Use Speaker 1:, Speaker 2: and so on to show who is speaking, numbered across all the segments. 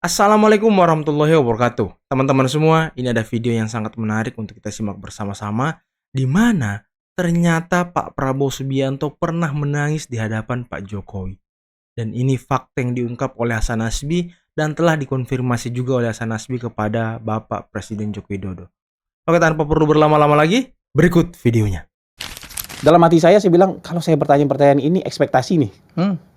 Speaker 1: Assalamualaikum warahmatullahi wabarakatuh. Teman-teman semua, ini ada video yang sangat menarik untuk kita simak bersama-sama, di mana ternyata Pak Prabowo Subianto pernah menangis di hadapan Pak Jokowi. Dan ini fakta yang diungkap oleh Hasan Nasbi dan telah dikonfirmasi juga oleh Hasan Nasbi kepada Bapak Presiden Joko Widodo. Oke, tanpa perlu berlama-lama lagi, berikut videonya.
Speaker 2: Dalam hati saya bilang, kalau saya pertanyaan-pertanyaan ini ekspektasi nih.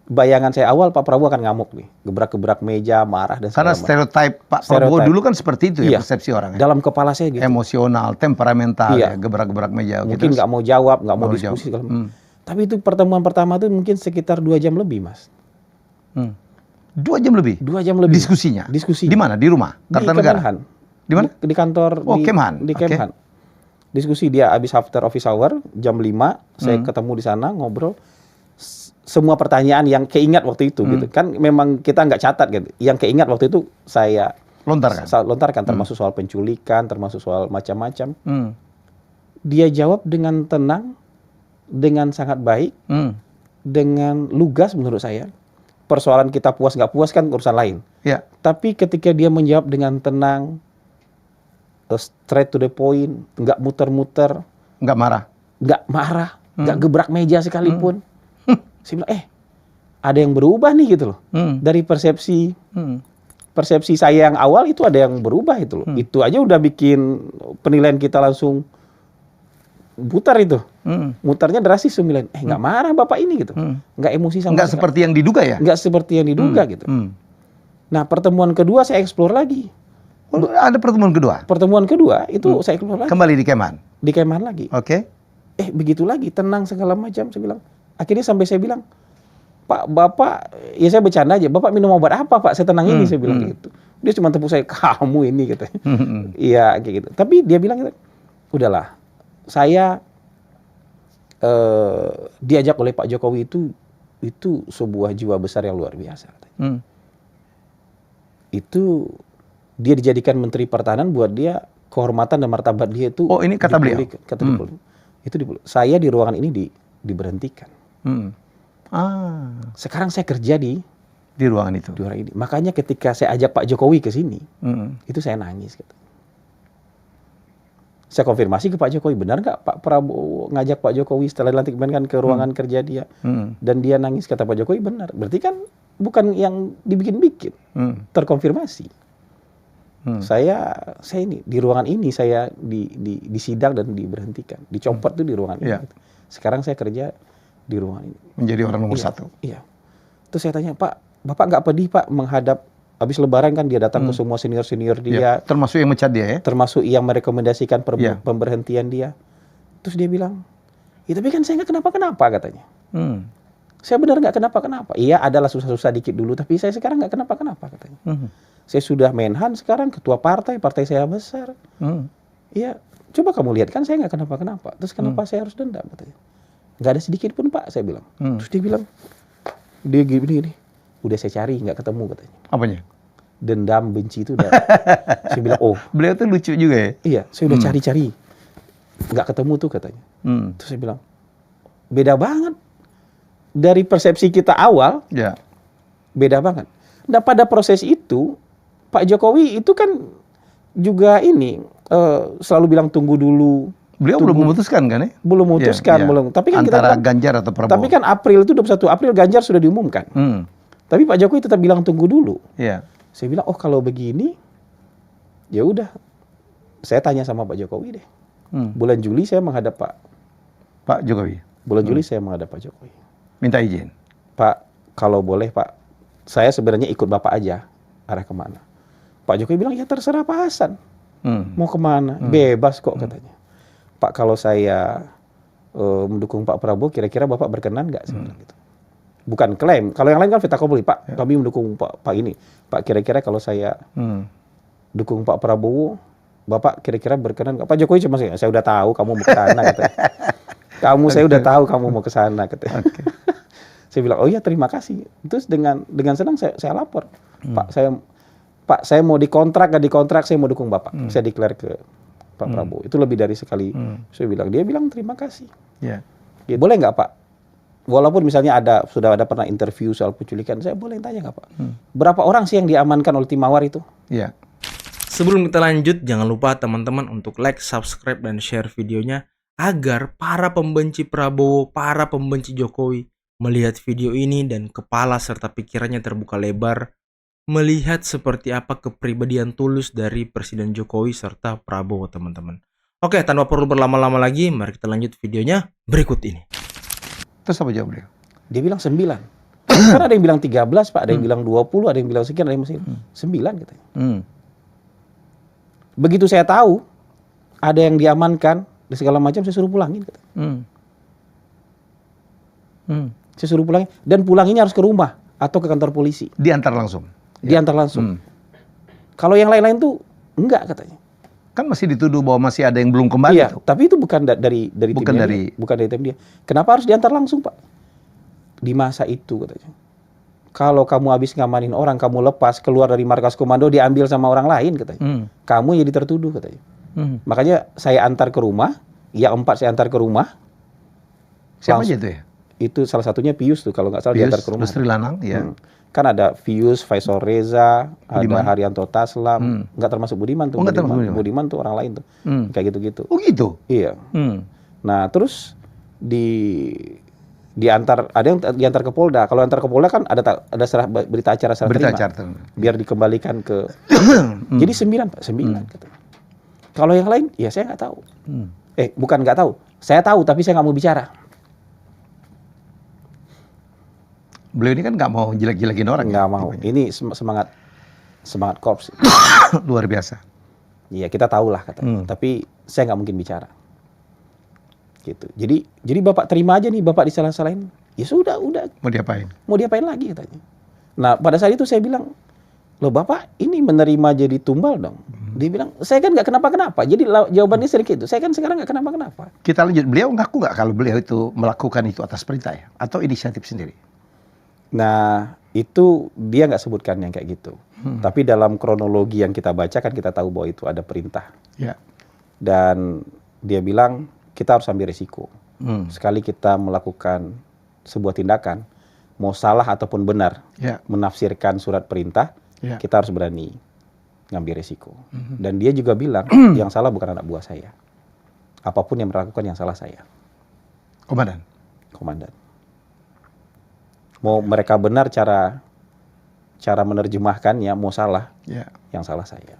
Speaker 2: Bayangan saya awal Pak Prabowo akan ngamuk nih, gebrak-gebrak meja, marah dan
Speaker 3: Karena stereotip Pak Prabowo dulu kan seperti itu ya, persepsi orang.
Speaker 2: Dalam kepala saya gitu.
Speaker 3: Emosional, temperamental, ya, gebrak-gebrak meja.
Speaker 2: Mungkin nggak mau jawab, nggak mau diskusi. Tapi itu pertemuan pertama itu mungkin sekitar 2 jam lebih, Mas.
Speaker 3: 2 jam lebih?
Speaker 2: 2 jam lebih.
Speaker 3: Diskusinya?
Speaker 2: Diskusinya.
Speaker 3: Di mana? Di rumah? Kartanegara? Di mana?
Speaker 2: Di kantor.
Speaker 3: Kemhan?
Speaker 2: Di Kemhan. Diskusi dia habis after office hour, jam 5, saya ketemu di sana, ngobrol. Semua pertanyaan yang keingat waktu itu gitu kan, memang kita nggak catat gitu. Yang keingat waktu itu saya lontarkan termasuk soal penculikan, termasuk soal macam-macam. Dia jawab dengan tenang, dengan sangat baik, dengan lugas menurut saya. Persoalan kita puas nggak puas kan urusan lain.
Speaker 3: Ya.
Speaker 2: Tapi ketika dia menjawab dengan tenang, straight to the point, nggak muter-muter,
Speaker 3: nggak marah,
Speaker 2: nggak gebrak meja sekalipun. Saya bilang, ada yang berubah nih gitu loh. Dari persepsi saya yang awal itu ada yang berubah itu loh. Itu aja udah bikin penilaian kita langsung putar itu. Mutarnya drastis, sembilan. Nggak marah Bapak ini gitu. Nggak emosi sama
Speaker 3: nggak seperti yang diduga ya?
Speaker 2: Nggak seperti yang diduga gitu. Nah, pertemuan kedua saya explore lagi.
Speaker 3: Ada pertemuan kedua?
Speaker 2: Pertemuan kedua itu saya explore lagi.
Speaker 3: Kembali di Kemhan? Di
Speaker 2: Kemhan lagi.
Speaker 3: Oke.
Speaker 2: Begitu lagi, tenang segala macam. Saya bilang, akhirnya sampai saya bilang, Pak, Bapak, ya saya bercanda aja, Bapak minum obat apa Pak? Saya tenang ini, saya bilang gitu. Dia cuma tepuk saya, kamu ini katanya. Iya, kayak gitu. Tapi dia bilang gitu, udahlah, saya diajak oleh Pak Jokowi itu sebuah jiwa besar yang luar biasa. Itu dia dijadikan Menteri Pertahanan, buat dia kehormatan dan martabat dia itu.
Speaker 3: Oh, ini kata beliau?
Speaker 2: Kata saya di ruangan ini diberhentikan. Sekarang saya kerja di
Speaker 3: ruangan itu.
Speaker 2: Di ruangan ini. Makanya ketika saya ajak Pak Jokowi ke sini, itu saya nangis. Gitu. Saya konfirmasi ke Pak Jokowi, benar nggak Pak Prabowo ngajak Pak Jokowi setelah dilantik kan ke ruangan kerja dia, dan dia nangis? Kata Pak Jokowi, benar. Berarti kan bukan yang dibikin-bikin, terkonfirmasi. Saya ini di ruangan ini saya disidang dan diberhentikan, dicopot tuh di ruangan ini. Sekarang saya kerja di ruangan ini.
Speaker 3: Menjadi orang nomor satu.
Speaker 2: Iya. Terus saya tanya, Pak, Bapak nggak pedih Pak menghadap habis Lebaran kan dia datang ke semua senior-senior dia.
Speaker 3: Termasuk yang mencat dia ya?
Speaker 2: Termasuk yang merekomendasikan pemberhentian dia. Terus dia bilang, ya tapi kan saya nggak kenapa-kenapa katanya. Saya benar nggak kenapa-kenapa. Iya, adalah susah-susah dikit dulu, tapi saya sekarang nggak kenapa-kenapa katanya. Saya sudah Menhan sekarang, ketua partai saya besar. Iya, coba kamu lihat kan saya nggak kenapa-kenapa. Terus kenapa saya harus dendam katanya? Nggak ada sedikit pun Pak, saya bilang. Terus dia bilang, dia gini, udah saya cari nggak ketemu katanya.
Speaker 3: Apanya?
Speaker 2: Dendam, benci itu udah. Saya bilang,
Speaker 3: beliau tuh lucu juga ya?
Speaker 2: Iya, saya udah cari-cari, nggak ketemu tuh katanya. Terus saya bilang, beda banget dari persepsi kita awal. Beda banget. Nah, pada proses itu Pak Jokowi itu kan juga ini selalu bilang tunggu dulu.
Speaker 3: Beliau belum memutuskan kan ya?
Speaker 2: Belum memutuskan, belum. Tapi kan
Speaker 3: antara Ganjar atau Prabowo.
Speaker 2: Tapi kan April itu 21 April Ganjar sudah diumumkan. Tapi Pak Jokowi tetap bilang tunggu dulu. Saya bilang, kalau begini, ya udah. Saya tanya sama Pak Jokowi deh. Bulan Juli saya menghadap Pak Jokowi. Bulan Juli saya menghadap Pak Jokowi.
Speaker 3: Minta izin.
Speaker 2: Pak, kalau boleh Pak, saya sebenarnya ikut Bapak aja. Arah kemana? Pak Jokowi bilang, ya terserah Pak Hasan. Mau kemana? Bebas kok katanya. Pak, kalau saya mendukung Pak Prabowo, kira-kira Bapak berkenan nggak? Gitu. Bukan klaim. Kalau yang lain kan fitakompli, Pak, kami mendukung Pak ini. Pak, kira-kira kalau saya dukung Pak Prabowo, Bapak kira-kira berkenan nggak? Pak Jokowi cuma saya udah tahu kamu mau ke sana katanya. Saya udah tahu kamu mau ke sana katanya. Saya bilang, oh iya terima kasih. Terus dengan senang saya lapor. Pak, saya mau dikontrak, nggak dikontrak, saya mau dukung Bapak. Saya declare ke Pak Prabowo. Itu lebih dari sekali. Saya bilang, dia bilang terima kasih. Ya, boleh nggak Pak walaupun misalnya sudah ada pernah interview soal penculikan, saya boleh tanya nggak Pak? Berapa orang sih yang diamankan oleh tim Mawar itu?
Speaker 3: Iya.
Speaker 1: Sebelum kita lanjut, jangan lupa teman-teman untuk like, subscribe, dan share videonya agar para pembenci Prabowo, para pembenci Jokowi melihat video ini dan kepala serta pikirannya terbuka lebar melihat seperti apa kepribadian tulus dari Presiden Jokowi serta Prabowo, teman-teman. Oke, tanpa perlu berlama-lama lagi, mari kita lanjut videonya berikut ini.
Speaker 3: Terus apa jawab beliau?
Speaker 2: Dia bilang 9. Kan ada yang bilang 13 Pak, ada yang bilang 20, ada yang bilang sekian, ada yang masih 9 katanya. Begitu saya tahu ada yang diamankan dan segala macam, saya suruh pulangin katanya. Saya suruh pulangin, dan pulanginnya harus ke rumah atau ke kantor polisi.
Speaker 3: Diantar langsung.
Speaker 2: Diantar langsung. Kalau yang lain-lain tuh enggak katanya.
Speaker 3: Kan masih dituduh bahwa masih ada yang belum kembali.
Speaker 2: Iya,
Speaker 3: tuh.
Speaker 2: tapi itu bukan dari
Speaker 3: bukan
Speaker 2: timnya
Speaker 3: dari
Speaker 2: dia. Bukan dari tim dia. Kenapa harus diantar langsung, Pak? Di masa itu katanya. Kalau kamu habis ngamanin orang, kamu lepas keluar dari markas komando, diambil sama orang lain katanya. Kamu jadi tertuduh katanya. Makanya saya antar ke rumah, yang 4 saya antar ke rumah.
Speaker 3: Siapa aja itu ya?
Speaker 2: Itu salah satunya Pius tuh, kalau nggak salah diantar ke rumah.
Speaker 3: Lustri Lanang, ya.
Speaker 2: Kan ada Pius, Faisal Reza, ada Haryanto Taslam, nggak termasuk Budiman tuh. Budiman tuh orang lain tuh, kayak gitu-gitu.
Speaker 3: Oh gitu?
Speaker 2: Iya. Nah terus diantar, ada yang diantar ke Polda. Kalau antar ke Polda kan ada berita acara serah terima, biar dikembalikan ke. Jadi 9 Pak, 9 katanya. Kalau yang lain, ya saya nggak tahu. Bukan nggak tahu, saya tahu tapi saya nggak mau bicara.
Speaker 3: Beliau ini kan nggak mau jelek-jelekin orang.
Speaker 2: Nggak mau. Ini semangat korps.
Speaker 3: Luar biasa.
Speaker 2: Iya, kita tahu lah katanya. Tapi saya nggak mungkin bicara. Gitu. Jadi Bapak terima aja nih, Bapak disalah-salahin. Ya sudah.
Speaker 3: Mau diapain?
Speaker 2: Mau diapain lagi katanya. Nah, pada saat itu saya bilang, loh Bapak ini menerima jadi tumbal dong. Dia bilang, saya kan nggak kenapa-kenapa. Jadi jawabannya sering gitu. Saya kan sekarang nggak kenapa-kenapa.
Speaker 3: Kita lanjut. Beliau ngaku nggak kalau beliau itu melakukan itu atas perintah ya? Atau inisiatif sendiri?
Speaker 2: Nah, itu dia nggak sebutkan yang kayak gitu. Tapi dalam kronologi yang kita baca kan kita tahu bahwa itu ada perintah.
Speaker 3: Ya.
Speaker 2: Dan dia bilang kita harus ambil risiko. Sekali kita melakukan sebuah tindakan, mau salah ataupun benar, menafsirkan surat perintah, kita harus berani ngambil risiko. Dan dia juga bilang yang salah bukan anak buah saya. Apapun yang melakukan yang salah saya.
Speaker 3: Komandan.
Speaker 2: Mau mereka benar cara menerjemahkannya, mau salah, yang salah saya.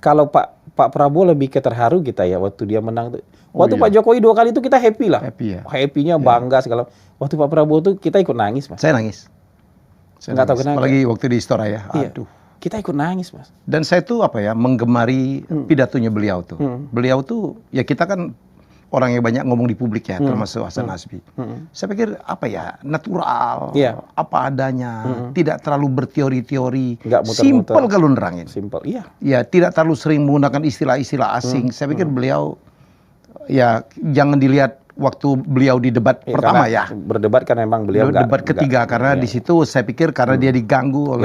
Speaker 2: Kalau Pak Prabowo lebih ke terharu kita ya waktu dia menang. Waktu Pak Jokowi 2 kali itu kita happy lah. Happy-nya bangga segala. Waktu Pak Prabowo tuh kita ikut nangis, Mas.
Speaker 3: Saya nangis.
Speaker 2: Nggak tahu kenapa.
Speaker 3: Apalagi waktu di Istora ya. Aduh.
Speaker 2: Kita ikut nangis, Mas.
Speaker 3: Dan saya tuh menggemari pidatonya beliau tuh. Beliau tuh ya kita kan orang yang banyak ngomong di publik ya, termasuk Hasan Nasbi. Saya pikir natural, apa adanya, tidak terlalu berteori-teori, simpel kalau nerangin.
Speaker 2: Simpel, iya.
Speaker 3: Ya, tidak terlalu sering menggunakan istilah-istilah asing. Saya pikir beliau, ya jangan dilihat waktu beliau di debat pertama ya.
Speaker 2: Berdebat kan memang beliau
Speaker 3: debat ketiga, karena di situ saya pikir karena dia diganggu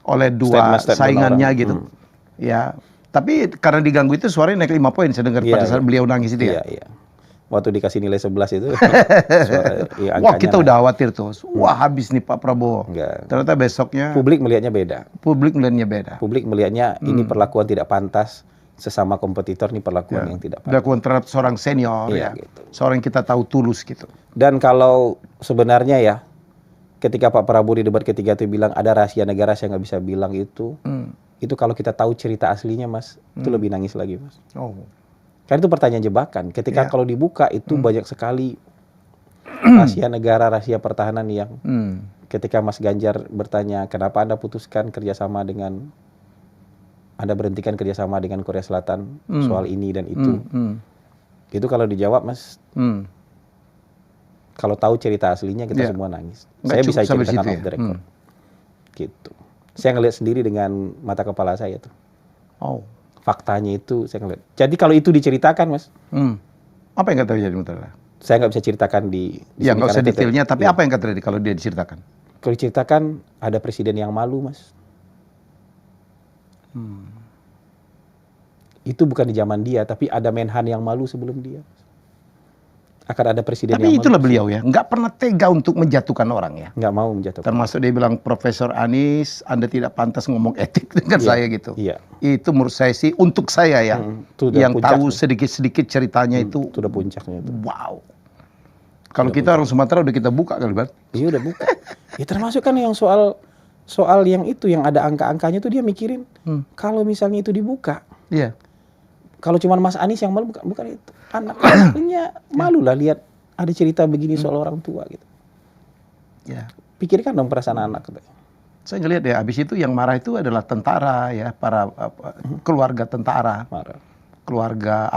Speaker 3: oleh dua saingannya gitu. Ya. Tapi karena diganggu itu suaranya naik 5 poin saya dengar pada saat beliau nangis itu ya.
Speaker 2: Iya. Waktu dikasih nilai 11 itu.
Speaker 3: Wah kita udah khawatir tuh. Wah habis nih Pak Prabowo. Ternyata besoknya.
Speaker 2: Publik melihatnya beda.
Speaker 3: Publik melihatnya
Speaker 2: ini perlakuan tidak pantas. Sesama kompetitor ini perlakuan yang tidak pantas.
Speaker 3: Perlakuan terhadap seorang senior gitu. Seorang yang kita tahu tulus gitu.
Speaker 2: Dan kalau sebenarnya ya. Ketika Pak Prabowo di debat ketiga itu bilang ada rahasia negara saya nggak bisa bilang itu. Itu kalau kita tahu cerita aslinya Mas, itu lebih nangis lagi Mas. Kan itu pertanyaan jebakan. Ketika kalau dibuka itu banyak sekali rahasia negara, rahasia pertahanan yang ketika Mas Ganjar bertanya kenapa Anda putuskan kerjasama dengan, Anda berhentikan kerjasama dengan Korea Selatan soal ini dan itu. Itu kalau dijawab Mas, kalau tahu cerita aslinya kita semua nangis. Saya bisa ceritakan off the record. Gitu. Saya ngelihat sendiri dengan mata kepala saya tuh. Faktanya itu saya ngelihat. Jadi kalau itu diceritakan Mas.
Speaker 3: Apa yang akan terjadi Mutara?
Speaker 2: Saya nggak bisa ceritakan di
Speaker 3: ya nggak usah detailnya, tapi apa yang akan terjadi kalau dia diceritakan?
Speaker 2: Kalau diceritakan ada presiden yang malu Mas. Itu bukan di zaman dia, tapi ada Menhan yang malu sebelum dia. akan ada presiden
Speaker 3: Tapi
Speaker 2: yang
Speaker 3: itulah
Speaker 2: malu.
Speaker 3: beliau ya, nggak pernah tega untuk menjatuhkan orang ya.
Speaker 2: Nggak mau menjatuhkan.
Speaker 3: Termasuk dia bilang, Profesor Anies, Anda tidak pantas ngomong etik dengan saya gitu.
Speaker 2: Iya.
Speaker 3: Itu menurut saya sih, untuk saya ya,
Speaker 2: itu udah
Speaker 3: yang
Speaker 2: puncak
Speaker 3: tahu
Speaker 2: tuh.
Speaker 3: sedikit-sedikit ceritanya itu
Speaker 2: udah puncaknya itu.
Speaker 3: wow. Kalau kita orang Sumatera udah kita buka kali, Bang.
Speaker 2: Iya udah buka. Ya termasuk kan yang soal yang itu yang ada angka-angkanya tuh dia mikirin kalau misalnya itu dibuka.
Speaker 3: Iya.
Speaker 2: Kalau cuma Mas Anies yang malu bukan itu. Anaknya malu lah lihat ada cerita begini soal orang tua gitu.
Speaker 3: Ya.
Speaker 2: Pikirkan dong perasaan anak katanya.
Speaker 3: Saya ngelihat ya, habis itu yang marah itu adalah tentara ya, para keluarga tentara.
Speaker 2: Marah.
Speaker 3: Keluarga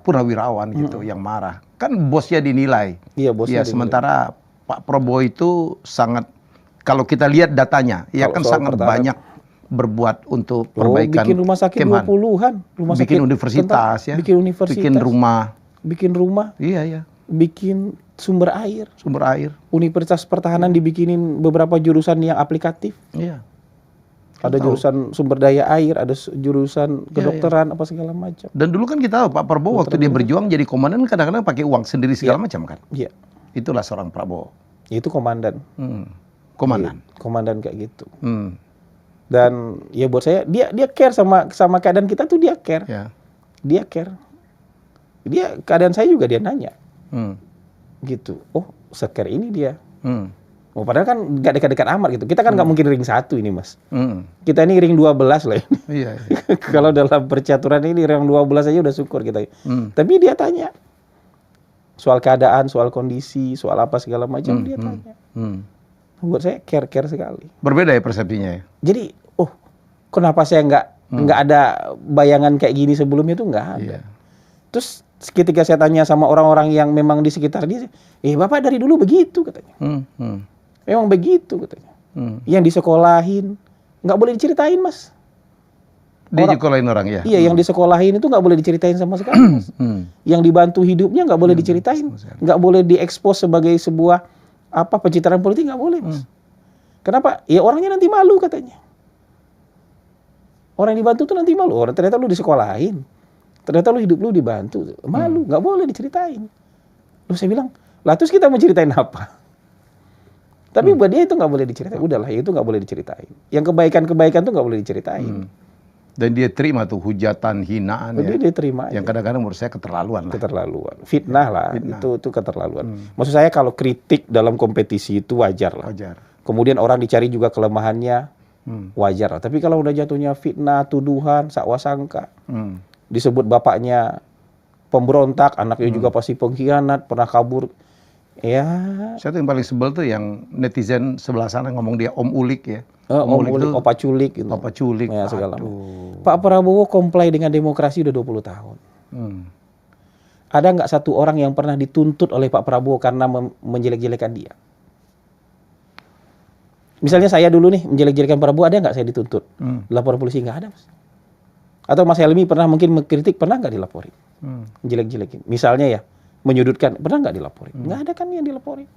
Speaker 3: purnawirawan gitu yang marah. Kan bosnya dinilai.
Speaker 2: Iya, bosnya dinilai.
Speaker 3: Sementara Pak Prabowo itu sangat, kalau kita lihat datanya, ya kan sangat banyak berbuat untuk perbaikan
Speaker 2: bikin rumah sakit
Speaker 3: Kemhan.
Speaker 2: 20-an, rumah sakit
Speaker 3: Bikin universitas ya.
Speaker 2: Bikin universitas.
Speaker 3: Bikin rumah.
Speaker 2: Iya, ya. Bikin sumber air. Universitas Pertahanan dibikinin beberapa jurusan yang aplikatif.
Speaker 3: Iya.
Speaker 2: Ada jurusan sumber daya air, ada jurusan kedokteran, apa segala macam.
Speaker 3: Dan dulu kan kita tahu Pak Prabowo waktu dia berjuang jadi komandan kadang-kadang pakai uang sendiri segala macam kan.
Speaker 2: Iya.
Speaker 3: Itulah seorang Prabowo.
Speaker 2: Itu komandan.
Speaker 3: Komandan.
Speaker 2: Komandan kayak gitu. Dan ya buat saya dia care sama keadaan kita tuh dia care.
Speaker 3: Ya.
Speaker 2: Dia care. Dia keadaan saya juga dia nanya. Gitu. Oh, se-care ini dia. Oh, padahal kan nggak dekat-dekat amat gitu. Kita kan nggak mungkin ring 1 ini, Mas. Kita ini ring 12 lah ini.
Speaker 3: Iya.
Speaker 2: Kalau dalam percaturan ini ring 12 aja udah syukur kita. Tapi dia tanya. Soal keadaan, soal kondisi, soal apa segala macam dia tanya. Buat saya care sekali.
Speaker 3: Berbeda ya persepsinya ya.
Speaker 2: Jadi, kenapa saya nggak ada bayangan kayak gini sebelumnya tuh nggak ada.
Speaker 3: Iya.
Speaker 2: Terus ketika saya tanya sama orang-orang yang memang di sekitar dia, Bapak dari dulu begitu katanya. Memang begitu katanya. Yang disekolahin nggak boleh diceritain, Mas.
Speaker 3: Disekolahin orang ya.
Speaker 2: Iya, yang disekolahin itu nggak boleh diceritain sama sekali, Mas. Yang dibantu hidupnya nggak boleh diceritain, nggak boleh diekspos sebagai sebuah pencitraan politik, nggak boleh, Mas. Kenapa? Ya orangnya nanti malu katanya. Orang yang dibantu tuh nanti malu. Orang ternyata lu disekolahin, ternyata lu hidup lu dibantu, malu, nggak boleh diceritain. Lu saya bilang, lah terus kita mau ceritain apa? Tapi buat dia itu nggak boleh diceritain. Udahlah, itu nggak boleh diceritain. Yang kebaikan-kebaikan tuh nggak boleh diceritain.
Speaker 3: Dan dia terima tuh hujatan, hinaan ya.
Speaker 2: Dia terima.
Speaker 3: Yang kadang-kadang menurut saya keterlaluan lah.
Speaker 2: Keterlaluan. Fitnah lah. Itu keterlaluan. Maksud saya kalau kritik dalam kompetisi itu wajar lah.
Speaker 3: Wajar.
Speaker 2: Kemudian orang dicari juga kelemahannya, wajar lah. Tapi kalau udah jatuhnya fitnah, tuduhan, sakwa-sangka, disebut bapaknya pemberontak, anaknya juga pasti pengkhianat, pernah kabur. Ya.
Speaker 3: Saya tuh yang paling sebel tuh yang netizen sebelah sana ngomong dia Om Ulik ya.
Speaker 2: Om Ulik, Opa Culik gitu.
Speaker 3: Opa Culik.
Speaker 2: Ya, segala. Pak Prabowo comply dengan demokrasi udah 20 tahun. Ada nggak satu orang yang pernah dituntut oleh Pak Prabowo karena menjelek-jelekan dia? Misalnya saya dulu nih menjelek-jelekan Prabowo, ada nggak saya dituntut? Lapor polisi nggak ada, Mas. Atau Mas Helmi pernah mungkin mengkritik, pernah nggak dilaporin? Jelek-jelekin. Misalnya ya, menyudutkan, pernah nggak dilaporin? Nggak ada kan yang dilaporin.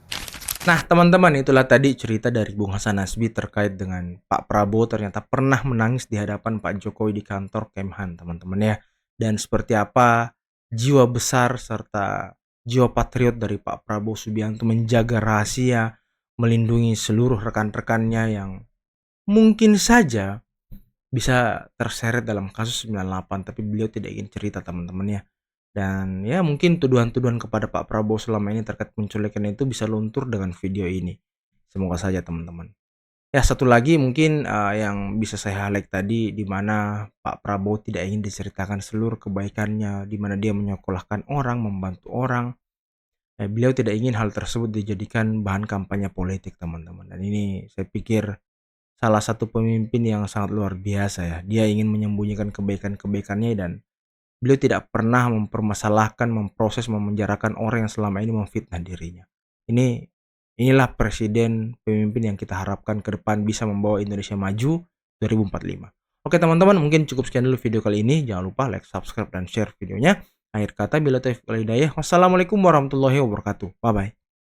Speaker 1: Nah, teman-teman, itulah tadi cerita dari Bung Hasan Nasbi terkait dengan Pak Prabowo ternyata pernah menangis di hadapan Pak Jokowi di kantor Kemhan, teman-teman ya. Dan seperti apa jiwa besar serta jiwa patriot dari Pak Prabowo Subianto menjaga rahasia, melindungi seluruh rekan-rekannya yang mungkin saja bisa terseret dalam kasus 98, tapi beliau tidak ingin cerita, teman-teman ya. Dan ya mungkin tuduhan-tuduhan kepada Pak Prabowo selama ini terkait penculikan itu bisa luntur dengan video ini. Semoga saja, teman-teman. Ya, satu lagi mungkin yang bisa saya highlight tadi, di mana Pak Prabowo tidak ingin diceritakan seluruh kebaikannya, di mana dia menyekolahkan orang, membantu orang. Beliau tidak ingin hal tersebut dijadikan bahan kampanye politik, teman-teman. Dan ini saya pikir salah satu pemimpin yang sangat luar biasa ya. Dia ingin menyembunyikan kebaikan-kebaikannya dan beliau tidak pernah mempermasalahkan, memproses, memenjarakan orang yang selama ini memfitnah dirinya. Inilah presiden, pemimpin yang kita harapkan ke depan bisa membawa Indonesia maju 2045. Oke teman-teman, mungkin cukup sekian dulu video kali ini. Jangan lupa like, subscribe, dan share videonya. Akhir kata, bila taufiq wal hidayah. Wassalamualaikum warahmatullahi wabarakatuh. Bye-bye.